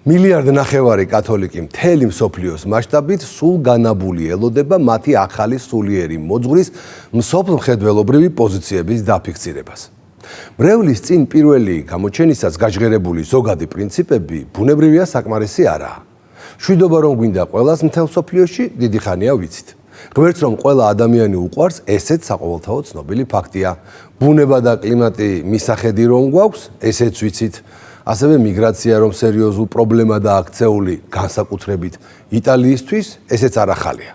მილიარდ ნახევარი კათოლიკი მთელი მსოფლიოს მასშტაბით სულ განაბული ელოდება მათი ახალი სულიერი მოძღვრის მსოფლმხედველობრივი პოზიციების დაფიქსირებას. მრევლის წინ პირველი გამოჩენისას გაჟღერებული ზოგადი პრინციპები ბუნებრივია საკმარისი არაა. მშვიდობა რომ გვინდა ყველას მთელ მსოფლიოში, დიდი ხანია ვიცით. ღმერთს რომ ყველა ადამიანი უყვარს, ესეც საყოველთაო ცნობილი ფაქტია. ბუნება და კლიმატი მისახედი რომ გვაქვს, ესეც ვიცით. ასევე მიგრაცია რომ სერიოზულ პრობლემაა აქცეული განსაკუთრებით იტალიისთვის, ესეც არ ახალია.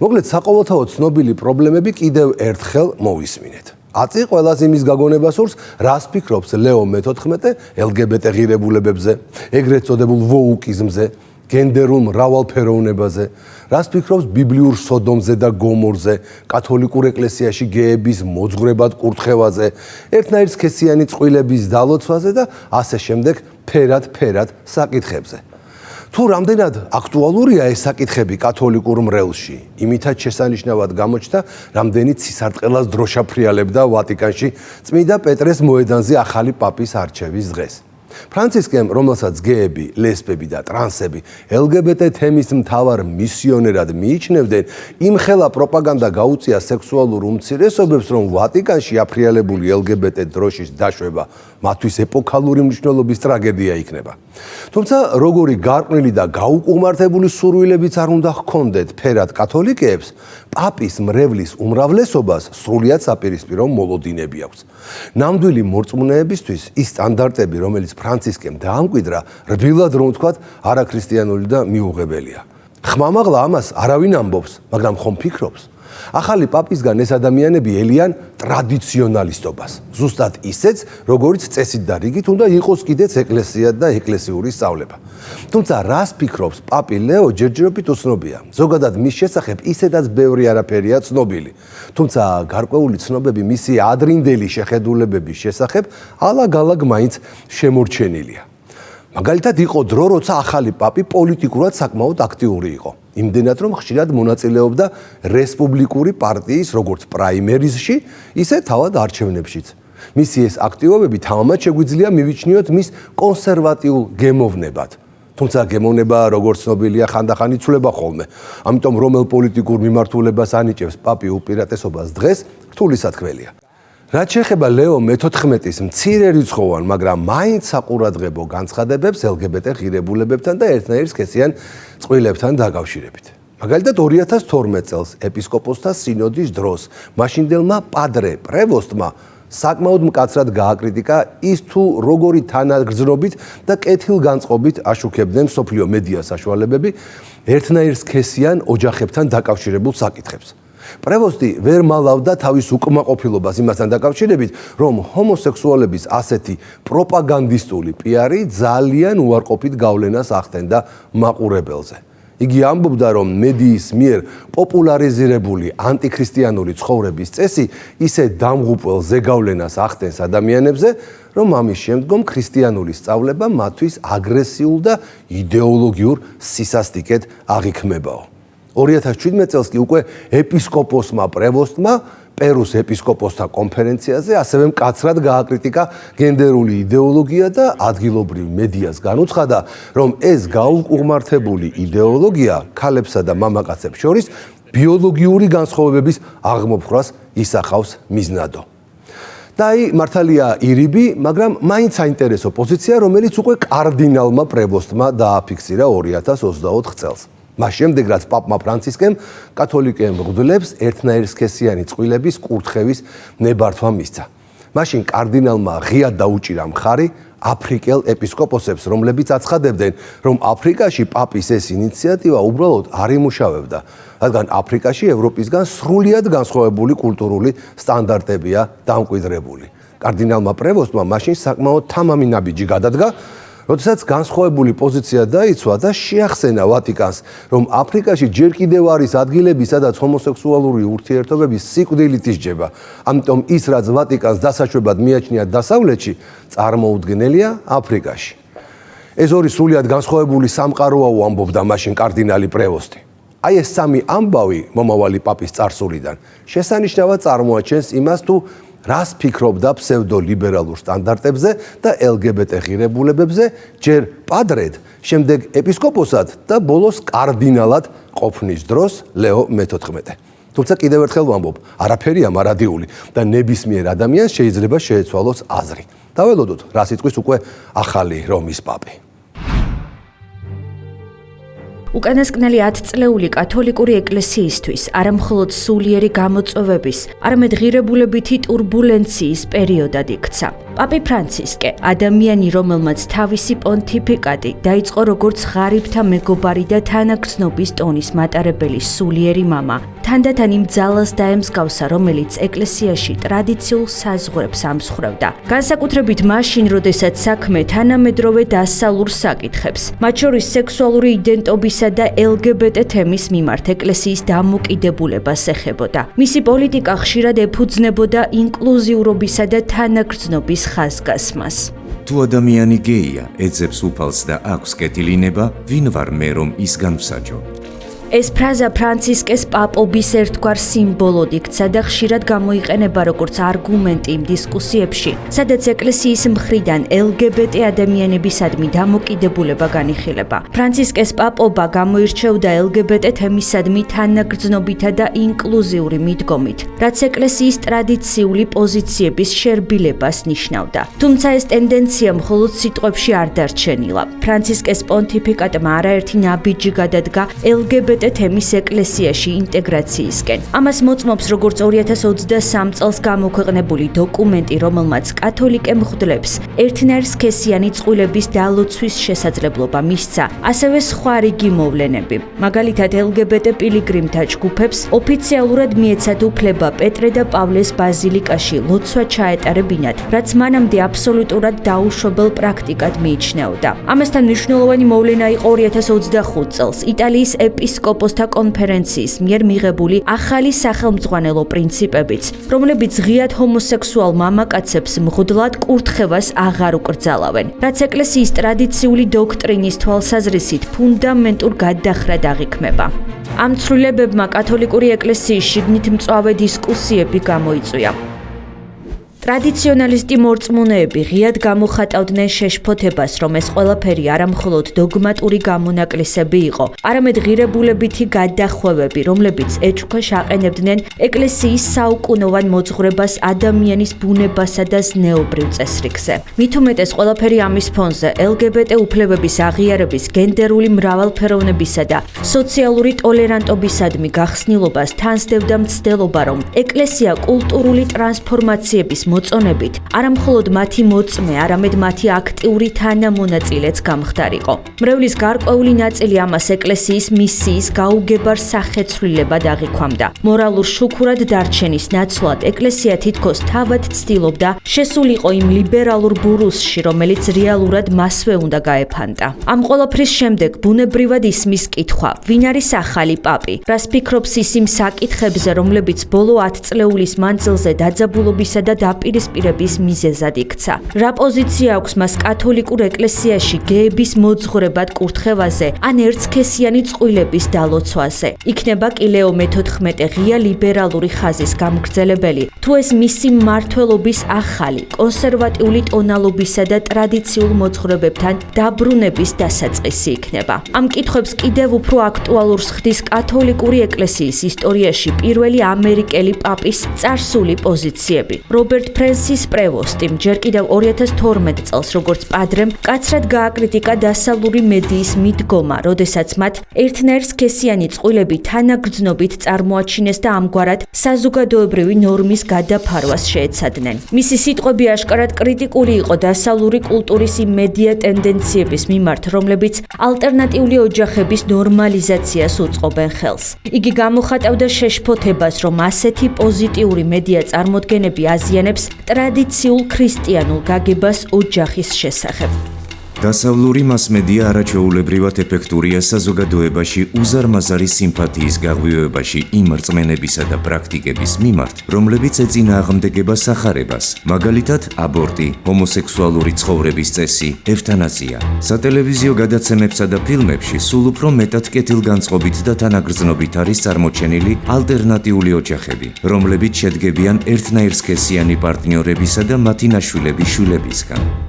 მოკლედ საყოველთაო ცნობილი პრობლემები კიდევ ერთხელ მოვისმინეთ. აწი ყველას იმის გაგონება სურს, რას ფიქრობს ლეო მე-14 LGBT ღირებულებებზე, ეგრეთ წოდებულ ვოუკიზმზე, გენდერულ მრავალფეროვნებაზე, რას ფიქრობს ბიბლიურ სოდომზე და გომორზე, კათოლიკურ ეკლესიაში გეების მოძღვრებად კურთხევაზე, ერთნაირ სქესიანი წყვილების დალოცვაზე და ასე შემდეგ ფერად საკითხებზე. თუ რამდენად აქტუალურია ეს საკითხები კათოლიკურ მრევლში, იმითაც შესანიშნავად გამოჩნდა, რამდენი ცისარტყელას დროშაფრიალებდა ვატიკანში წმინდა პეტრეს მოედანზე ახალი პაპის არჩევის დღეს. ფრანცისკემ, რომელსაც გეები, ლესბები და ტრანსები LGBT თემის მთავარ მისიონერად მიიჩნევდნენ, იმხელა პროპაგანდა გაუწია სექსუალურ უმცირესობებს, რომ ვატიკანში აფრიალებული LGBT დროშის დაშვება მათთვის ეპოქალური მნიშვნელობის ტრაგედია იქნება. თუმცა, როგორი გარყვნილი და გაუკუღმართებული სურვილებიც არ უნდა ჰქონდეთ ფერად კათოლიკეებს, პაპის მრევლის უმრავლესობას სრულიად საპირისპირო მოლოდინები აქვს. ნამდვილი მორწმუნეებისთვის ის სტანდარტები, რომელიც ფრანცისკემ დაამკვიდრა, რბილად რომ ვთქვათ, არაქრისტიანული და მიუღებელია. ხმამაღლა ამას არავინ ამბობს, მაგრამ ხომ ფიქრობს? ახალი პაპისგან ეს ადამიანები ელიან ტრადიციონალისტობას. ზუსტად ისეც, როგორც წესით და რიგით უნდა იყოს კიდეც ეკლესია და ეკლესიური სწავლება. თუმცა რას ფიქრობს პაპი ლეო ჯერჯერობით უცნობია. ზოგადად მის შესახებ ისედაც ბევრი არაფერია ცნობილი. თუმცა გარკვეული ცნობები მისი ადრინდელი შეხედულებების შესახებ ალაგ-ალაგ მაინც შემორჩენილია. მაგალითად იყო დრო, როცა ახალი პაპი პოლიტიკურად საკმაოდ აქტიური იყო. იმდენად რომ ხშირად მონაწილეობდა რესპუბლიკური პარტიის როგორც პრაიმერიზში, ისე თავად არჩევნებშიც. მისი ეს აქტივობები თამამად შეგვიძლია მივიჩნიოთ მის კონსერვატიულ გემოვნებად. თუმცა გემოვნება, როგორც ცნობილია, ხანდახან იცვლება ხოლმე. ამიტომ რომელ პოლიტიკურ მიმართულებას ანიჭებს პაპი უპირატესობას დღეს, რთული სათქმელია. რაც შეეხება ლეო მე-14-ის მცირერიცხოვან, მაგრამ მაინც საყურადღებო განცხადებებს LGBT ღირებულებებთან და ერთნაირ სქესიან წყვილებთან დაკავშირებით. მაგალითად 2012 წელს ეპისკოპოსთა სინოდის დროს მაშინდელმა პადრე პრევოსტმა საკმაოდ მკაცრად გააკრიტიკა ის თუ როგორი თანაგრძნობით და კეთილგანწყობით აშუქებდნენ მსოფლიო მედია საშუალებები ერთნაირ სქესიან ოჯახებთან დაკავშირებულ საკითხებს. პრევოსტი ვერ მალავდა თავის უკმაყოფილებას იმასთან დაკავშირებით, რომ ჰომოსექსუალების ასეთი პროპაგანდისტული პიარი ძალიან უარყოფით გავლენას ახდენდა მაყურებელზე. იგი ამბობდა, რომ მედიის მიერ პოპულარიზირებული ანტიქრისტიანული ცხოვრების წესი ისე დამღუპველ ზეგავლენას ახდენს ადამიანებზე, რომ ამის შემდგომ ქრისტიანული სწავლება მათთვის აგრესიულ და იდეოლოგიურ სისასტიკედ აღიქმებაო. 2017 წელს კი უკვე ეპისკოპოსმა პრევოსტმა პერუს ეპისკოპოსთა კონფერენციაზე ასევე მკაცრად გააკრიტიკა გენდერული იდეოლოგია და ადგილობრივ მედიას განუცხადა, რომ ეს გაუკუღმართებული იდეოლოგია ქალებსა და მამაკაცებს შორის ბიოლოგიური განსხვავებების აღმოფხვრას ისახავს მიზნადო. და აი მართალია ირიბი, მაგრამ მაინც საინტერესო პოზიცია, რომელიც უკვე კარდინალმა პრევოსტმა დააფიქსირა 2024 წელს. მას შემდეგ, რაც პაპმა ფრანცისკემ კათოლიკე მღვდლებს ერთნაირ სქესიანი წყვილების კურთხევის ნებართვა მისცა. მაშინ კარდინალმა ღიად დაუჭირა მხარი აფრიკელ ეპისკოპოსებს, რომლებიც აცხადებდნენ, რომ აფრიკაში პაპის ეს ინიციატივა უბრალოდ არ იმუშავებდა, რადგან აფრიკაში ევროპისგან სრულიად განსხვავებული კულტურული სტანდარტებია დამკვიდრებული. კარდინალმა პრევოსტმა მაშინ საკმაოდ თამამი ნაბიჯი გადადგა, როდესაც განსხვავებული პოზიცია დაიცვა და შეახსენა ვატიკანს, რომ აფრიკაში ჯერ კიდევ არის ადგილები, სადაც ჰომოსექსუალური ურთიერთობების სიკვდილით ისჯება. ამიტომ ის, რაც ვატიკანს დასაშვებად მიაჩნია დასავლეთში, წარმოუდგენელია აფრიკაში. ეს ორი სრულიად განსხვავებული სამყაროაო, ამბობდა მაშინ კარდინალი პრევოსტი. აი ეს სამი ამბავი მომავალი პაპის წარსულიდან შესანიშნავად წარმოაჩენს იმას, თუ რას ფიქრობდა ფსევდოლიბერალურ სტანდარტებზე და LGBT ღირებულებებზე, ჯერ პადრედ, შემდეგ ეპისკოპოსად და ბოლოს კარდინალად ყოფნის დროს ლეო მე-14. თუმცა კიდევ ერთხელ ვამბობ, არაფერია მარადიული და ნებისმიერ ადამიანს შეიძლება შეეცვალოს აზრი. დაველოდოთ, რას იტყვის უკვე ახალი რომის პაპი. უკანასკნელი 10 წლეული კათოლიკური ეკლესიისთვის არა მხოლოდ სულიერი გამოწვევების, არამედ ღირებულებითი ტურბულენციის პერიოდად იქცა. პაპი ფრანცისკე, ადამიანი, რომელმაც თავისი პონტიფიკატი დაიწყო როგორც ღარიბთა მეგობარი და თანაგრძნობის ტონის მატარებელი სულიერი მამა, თანდათან იმ ძალას დაემსგავსა, რომელიც ეკლესიაში ტრადიციულ საზღვრებს ამსხვრევდა. განსაკუთრებით მაშინ, როდესაც საქმე თანამედროვე დასალურ საკითხებს, მათ შორის სექსუალური იდენტობისა და LGBT თემის მიმართ ეკლესიის დამოკიდებულებას ეხებოდა. მისი პოლიტიკა ხშირად ეფუძნებოდა ინკლუზიურობისა და თანაგრძნობის ხაზგასმას. თუ ადამიანი გეია, ეძებს უფალს და აქვს კეთილინება, ვინ ვარ მე რომ ის განვსაჯო? ეს ფრაზა ფრანცისკეს პაპობის ერთგვარ სიმბოლოდ იქცა და ხშირად გამოიყენება როგორც არგუმენტი იმ დისკუსიებში, სადაც ეკლესიის მხრიდან LGBT ადამიანებისადმი დამოკიდებულება განიხილება. ფრანცისკეს პაპობა გამოირჩეოდა LGBT თემისადმი თანაგრძნობითა და ინკლუზიური მიდგომით, რაც ეკლესიის ტრადიციული პოზიციების შერბილებას ნიშნავდა. თუმცა ეს ტენდენცია მხოლოდ სიტყვებში არ დარჩენილა. ფრანცისკეს პონტიფიკატმა არაერთი ნაბიჯი გადადგა LGBT თემის ეკლესიაში ინტეგრაციისკენ. ამას მოწმობს როგორც 2023 წელს გამოქვეყნებული დოკუმენტი, რომელმაც კათოლიკე მღვდლებს ერთნაირსქესიანი წყვილების დალოცვის შესაძლებლობა მისცა, ასევე სხვა რიგი მოვლენები. მაგალითად, LGBT პილიგრიმთა ჯგუფებს ოფიციალურად მიეცათ უფლება პეტრე და პავლეს ბაზილიკაში ლოცვა ჩაეტარებინათ, რაც მანამდე აბსოლუტურად დაუშვებელ პრაქტიკად მიიჩნეოდა. ამასთან მნიშვნელოვანი მოვლენა იყო 2025 წელს იტალიის ეპისკოპოსთა კონფერენციის მიერ მიღებული ახალი სახელმძღვანელო პრინციპებიც, რომლებიც ღიად ჰომოსექსუალ მამაკაცებს მღვდლად კურთხევას აღარ უკრძალავენ, რაც ეკლესიის ტრადიციული დოქტრინის თვალსაზრისით ფუნდამენტურ გადახრად აღიქმება. ამ ცვლილებებმა კათოლიკური ეკლესიის შიგნით მწვავე დისკუსიები გამოიწვია. ტრადიციონალისტი მორწმუნეები ღიად გამოხატავდნენ შეშფოთებას, რომ ეს ყველაფერი არა მხოლოდ დოგმატური გამონაკლისები იყო, არამედ ღირებულებითი გადახვევები, რომლებიც ეჭვქვეშ აყენებდნენ ეკლესიის საუკუნოვან მოძღვრებას ადამიანის ბუნებასა და ზნეობრივ წესრიგზე. მით უმეტეს ყველაფერი ამის ფონზე LGBT უფლებების აღიარების, გენდერული მრავალფეროვნებისა და სოციალური ტოლერანტობისადმი გახსნილობას თანსდევდა მცდელობა, რომ ეკლესია კულტურული ტრანსფორმაციების მოწონებით არა მხოლოდ მათი მოწმე, არამედ მათი აქტიური თანამონაწილეც გამხდარიყო. მრევლის გარკვეული ნაწილი ამას ეკლესიის მისიის გაუგებარ სახეცვლილებად აღიქვამდა. მორალურ შუქურად დარჩენის ნაცვლად ეკლესია თითქოს თავად ცდილობდა შესულიყო იმ ლიბერალურ ბურუსში, რომელიც რეალურად მასვე უნდა გაეფანტა. ამ ყველაფრის შემდეგ ბუნებრივად ისმის კითხვა, ვინ არის ახალი პაპი, რას ფიქრობს ის იმ საკითხებზე, რომლებიც ბოლო 10 წლეულის მანძილზე დაძაბულობისა და დაპირისპირების მიზეზად იქცა. რა პოზიცია აქვს მას კათოლიკურ ეკლესიაში გეების მოძღვრებად კურთხევაზე ან ერთსქესიანი წყვილების დალოცვაზე? იქნება კი ლეო მე-14 ღია ლიბერალური ხაზის გამგრძელებელი, თუ ეს მისი მმართველობის ახალი, კონსერვატიული ტონალობისა და ტრადიციულ მოძღვრებებთან დაბრუნების დასაწყისი იქნება. ამ კითხვებს კიდევ უფრო აქტუალურს ხდის კათოლიკური ეკლესიის ისტორიაში პირველი ამერიკელი პაპის წარსული პოზიციები. რობერტ ფრენსის პრევოსტიმ ჯერ კიდევ 2012 წელს როგორც პადრემ მკაცრად გააკრიტიკა დასავლური მედიის მიდგომა, როდესაც მათ ერთნაირსქესიანი წყვილები თანაგრძნობით წარმოაჩინეს და ამგვარად საზოგადოებრივი ნორმის გადაფარვას შეეცადნენ. მისი სიტყვები აშკარად კრიტიკული იყო დასავლური კულტურის იმ მედია ტენდენციების მიმართ, რომლებიც ალტერნატიული ოჯახების ნორმალიზაციას უწყობენ ხელს. იგი გამოხატავდა შეშფოთებას, რომ ასეთი პოზიტიური მედია წარმოდგენები აზიანებს ტრადიციულ ქრისტიანულ გაგებას ოჯახის შესახებ. დასავლური მასმედია არაჩვეულებრივად ეფექტურია საზოგადოებაში უზარმაზარი სიმპათიის გაღვივებაში იმ რწმენებისა და პრაქტიკების მიმართ, რომლებიც ეწინააღმდეგება სახარებას, მაგალითად აბორტი, ჰომოსექსუალური ცხოვრების წესი, ევთანაზია. სატელევიზიო გადაცემებსა და ფილმებში სულ უფრო მეტად კეთილგანწყობით და თანაგრძნობით არის წარმოჩენილი ალტერნატიული ოჯახები, რომლებიც შედგებიან ერთნაირსქესიანი პარტნიორებისა და მათი ნაშვილების შვილებისგან.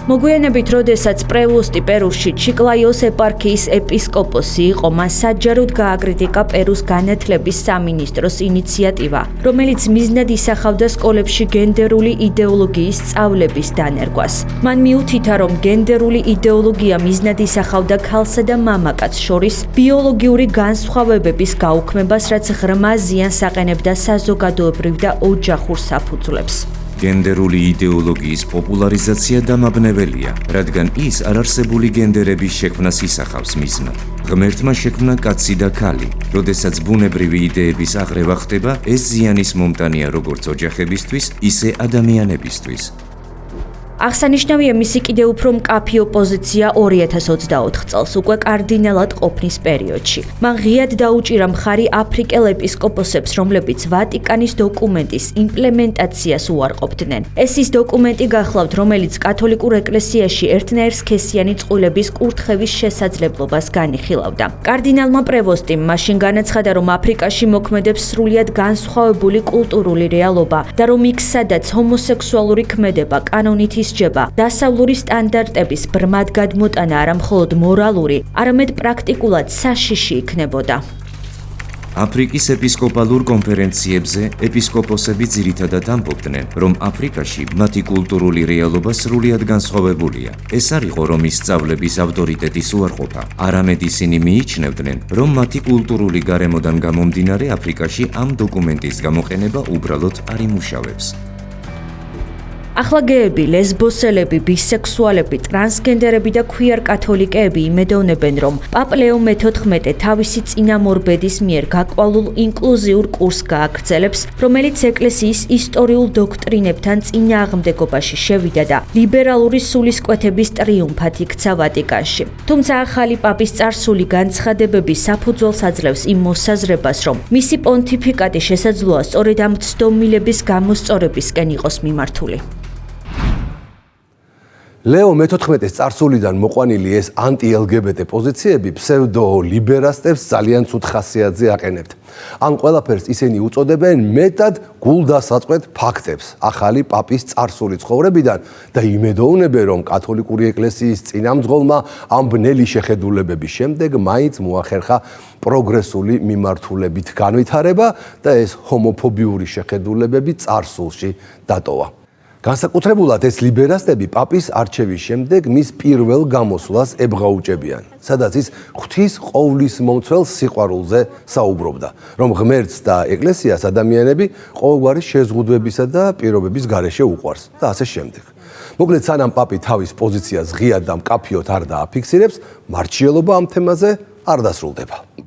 მოგვიანებით, როდესაც პრევუსტი პერუში ჩიკლაიოს ეპარქიის ეპისკოპოსი იყო, მას საჯაროდ გააკრიტიკა პერუს განათლების სამინისტროს ინიციატივა, რომელიც მიზნად ისახავდა სკოლებში გენდერული იდეოლოგიის სწავლების დანერგვას. მან მიუთითა, რომ გენდერული იდეოლოგია მიზნად ისახავდა ქალსა და მამაკაცს შორის ბიოლოგიური განსხვავებების გაუქმებას, რაც ღრმა ზიანს აყენებდა საზოგადოებრივ და ოჯახურ საფუძვლებს. გენდერული იდეოლოგიის პოპულარიზაცია დამაბნეველია, რადგან ის არარსებული გენდერების შექმნას ისახავს მიზნად. ღმერთმა შექმნა კაცი და ქალი. როდესაც ბუნებრივი იდეების აღრევა ხდება, ეს ზიანის მომტანია როგორც ოჯახებისთვის, ისე ადამიანებისთვის. აღსანიშნავია მისი კიდევ უფრო მკაფიო პოზიცია 2024 წელს უკვე კარდინალად ყოფნის პერიოდში. მან ღიად დაუჭირა მხარი აფრიკელ ეპისკოპოსებს, რომლებიც ვატიკანის დოკუმენტის იმპლემენტაციას უარყოფდნენ. ეს ის დოკუმენტი გახლავთ, რომელიც კათოლიკურ ეკლესიაში ერთნაირსქესიანი წყვილების კურთხევის შესაძლებლობას განიხილავდა. კარდინალმა პრევოსტიმ მაშინ განაცხადა, რომ აფრიკაში მოქმედებს სრულიად განსხვავებული კულტურული რეალობა და რომ იქ, სადაც ჰომოსექსუალური ქმედება კანონით ისჯება, დასავლური სტანდარტების ბრმად გადმოტანა არა მხოლოდ მორალური, არამედ პრაქტიკულად საშიში იქნებოდა. აფრიკის ეპისკოპალურ კონფერენციებზე ეპისკოპოსები ძირითადად ამბობდნენ, რომ აფრიკაში მათი კულტურული რეალობა სრულიად განსხვავებულია. ეს არ იყო რომის სწავლების ავტორიტეტის უარყოფა, არამედ ისინი მიიჩნევდნენ, რომ მათი კულტურული გარემოდან გამომდინარე აფრიკაში ამ დოკუმენტის გამოყენება უბრალოდ არ იმუშავებს. ახლა გეები, ლესბოსელები, ბისექსუალები, ტრანსგენდერები და ქვიარ კათოლიკეები იმედოვნებენ, რომ პაპ ლეო მე-14 თავისი წინამორბედის მიერ გაკვალულ ინკლუზიურ კურსს გააგრძელებს, რომელიც ეკლესიის ისტორიულ დოქტრინებთან წინააღმდეგობაში შევიდა და ლიბერალური სულისკვეთების ტრიუმფად იქცა ვატიკანში. თუმცა ახალი პაპის წარსული განცხადებები საფუძველს აძლევს იმ მოსაზრებას, რომ მისი პონტიფიკატი შესაძლოა სწორედ ამ ცდომილების გამოსწორებისკენ იყოს მიმართული. ლეო მე-14 წარსულიდან მოყვანილი ეს ანტი-LGBT პოზიციები ფსევდო-ლიბერასტებს ძალიან ცუდ ხასიათზე აყენებთ. ამ ყველაფერს ისინი უწოდებენ მეტად გულდასაწყვეტ ფაქტებს ახალი პაპის წარსული ცხოვრებიდან და იმედოვნებენ, რომ კათოლიკური ეკლესიის წინამძღოლმა ამ ბნელი შეხედულებების შემდეგ მაინც მოახერხა პროგრესული მიმართულებით განვითარება და ეს ჰომოფობიური შეხედულებები წარსულში დატოვა. განსაკუთრებულად ეს ლიბერასტები პაპის არჩევის შემდეგ მის პირველ გამოსვლას ებღაუჭებიან, სადაც ის ღვთის ყოვლისმომცველ სიყვარულზე საუბრობდა, რომ ღმერთს და ეკლესიას ადამიანები ყოველგვარი შეზღუდვებისა და პირობების გარეშე უყვარს და ასე შემდეგ. მოკლედ, სანამ პაპი თავის პოზიციას ღიად და მკაფიოდ არ დააფიქსირებს, მართლობა ამ თემაზე არ დასრულდება.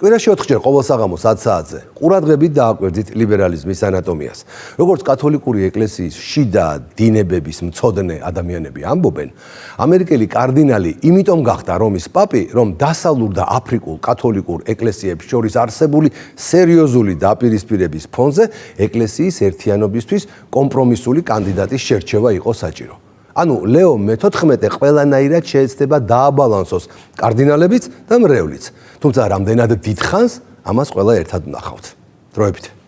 კვირაში 4-ჯერ ყოველ საღამოს 10 საათზე ყურადღებით დააკვირდით ლიბერალიზმის ანატომიას. როგორც კათოლიკური ეკლესიის შიდა დინებების მცოდნე ადამიანები ამბობენ, ამერიკელი კარდინალი იმიტომ გახდა რომის პაპი, რომ დასავლურ და აფრიკულ კათოლიკურ ეკლესიებს შორის არსებული სერიოზული დაპირისპირების ფონზე ეკლესიის ერთიანობისთვის კომპრომისული კანდიდატის შერჩევა იყო საჭირო. ანუ ლეო მე-14 ყველანაირად შეეცდება დააბალანსოს კარდინალებიც და მრევლიც. თუმცა რამდენად დიდხანს ამას ყველა ერთად ვნახავთ. დროებით.